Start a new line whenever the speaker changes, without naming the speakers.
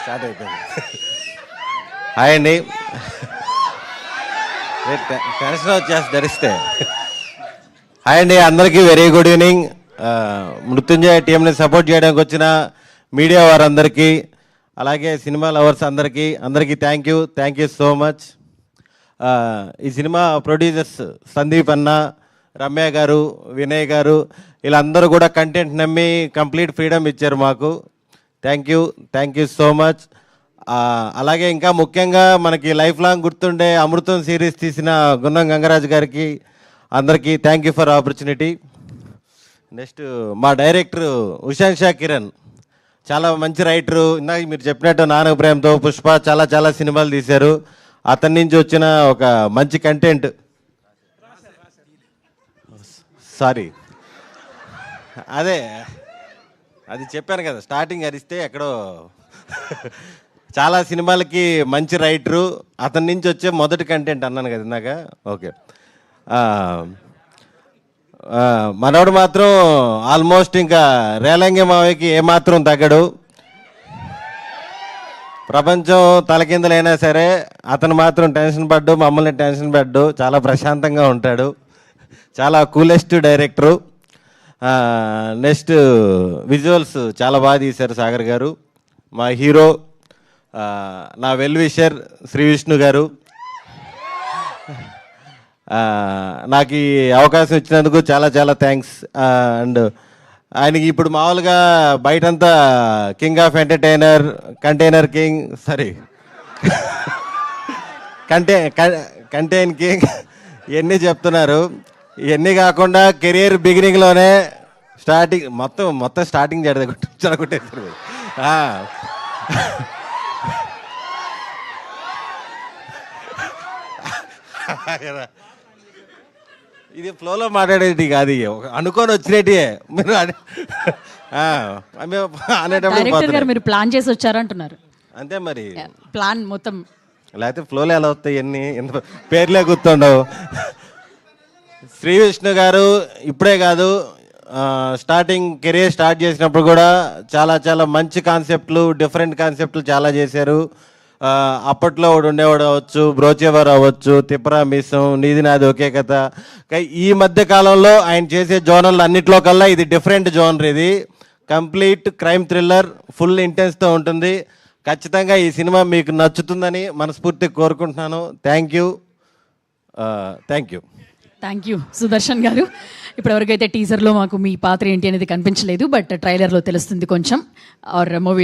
Start అయిపోయింది. Hi అండి. Tension వచ్చేసి ధరిస్తే. హాయ్ అండి, అందరికీ వెరీ గుడ్ ఈవినింగ్. మృత్యుంజయ టీంని సపోర్ట్ చేయడానికి వచ్చిన మీడియా వారందరికీ, అలాగే సినిమా లవర్స్ అందరికీ థ్యాంక్ యూ సో మచ్. ఈ సినిమా ప్రొడ్యూసర్స్ సందీప్ అన్న, రమ్య గారు, వినయ్ గారు, వీళ్ళందరూ కూడా కంటెంట్ నమ్మి కంప్లీట్ ఫ్రీడమ్ ఇచ్చారు మాకు. Thank you so much. అలాగే ఇంకా ముఖ్యంగా మనకి లైఫ్ లాంగ్ గుర్తుండే అమృతం సిరీస్ తీసిన గున్నం గంగరాజు గారికి అందరికీ thank you for opportunity. Next మా డైరెక్టర్ ఉషాంక్ష కిరణ్, చాలా మంచి రైటరు. ఇందాక మీరు చెప్పినట్టు నానక ప్రేమతో, పుష్ప, చాలా సినిమాలు తీశారు. అతని నుంచి వచ్చిన ఒక మంచి కంటెంట్. సారీ, అది చెప్పాను కదా, స్టార్టింగ్ అరిస్తే ఎక్కడో. చాలా సినిమాలకి మంచి రైటరు, అతని నుంచి వచ్చే మొదటి కంటెంట్ అన్నాను కదా ఇందాక. ఓకే, మనోడు మాత్రం ఆల్మోస్ట్ ఇంకా రేలంగి మావయ్యకి ఏమాత్రం తగ్గడు. ప్రపంచం తలకిందులైనా సరే అతను మాత్రం టెన్షన్ పడ్డు, మమ్మల్ని టెన్షన్ పడ్డు, చాలా ప్రశాంతంగా ఉంటాడు. చాలా కూలెస్ట్ డైరెక్టరు. నెక్స్ట్ విజువల్స్ చాలా బాగా తీశారు సాగర్ గారు. మా హీరో నా వెల్ విషర్ శ్రీ విష్ణు గారు. నాకు ఈ అవకాశం ఇచ్చినందుకు చాలా థ్యాంక్స్. అండ్ ఆయనకి ఇప్పుడు మామూలుగా బయటంతా king of entertainer, container king, contain king ఇవన్నీ చెప్తున్నారు. ఇవన్నీ కాకుండా కెరియర్ బిగినింగ్లోనే మొత్తం స్టార్టింగ్ చెడగొట్టేస్తారు. ఇది ఫ్లోలో మాట్లాడేటి కాదు, అనుకొని వచ్చినట్టే మీరు
అనేటప్పుడు మీరు ప్లాన్ చేసి వచ్చారంటున్నారు.
అంతే మరి,
ప్లాన్ మొత్తం.
లేకపోతే ఫ్లోలో ఎలా వస్తాయి ఎన్ని పేర్లే గుర్తుండవు. శ్రీ విష్ణు గారు ఇప్పుడే కాదు, కెరీర్ స్టార్ట్ చేసినప్పుడు కూడా చాలా మంచి కాన్సెప్ట్లు, డిఫరెంట్ కాన్సెప్ట్లు చాలా చేశారు. అప్పట్లో ఒకడు ఉండేవాడు అవ్వచ్చు, బ్రోచేవర్ అవ్వచ్చు, తిప్పరా మిస్సం, నీది నాది ఒకే కథ. ఈ మధ్య కాలంలో ఆయన చేసే జోనర్లు అన్నిట్లో కల్లా ఇది డిఫరెంట్ జోనర్. ఇది కంప్లీట్ క్రైమ్ థ్రిల్లర్, ఫుల్ ఇంటెన్స్తో ఉంటుంది. ఖచ్చితంగా ఈ సినిమా మీకు నచ్చుతుందని మనస్ఫూర్తిగా కోరుకుంటున్నాను. థ్యాంక్ యూ
సుదర్శన్ గారు. ఇప్పటివరకు అయితే టీజర్లో మాకు మీ పాత్ర ఏంటి అనేది కనిపించలేదు, బట్ ట్రైలర్లో తెలుస్తుంది కొంచెం, ఆర్ మూవీ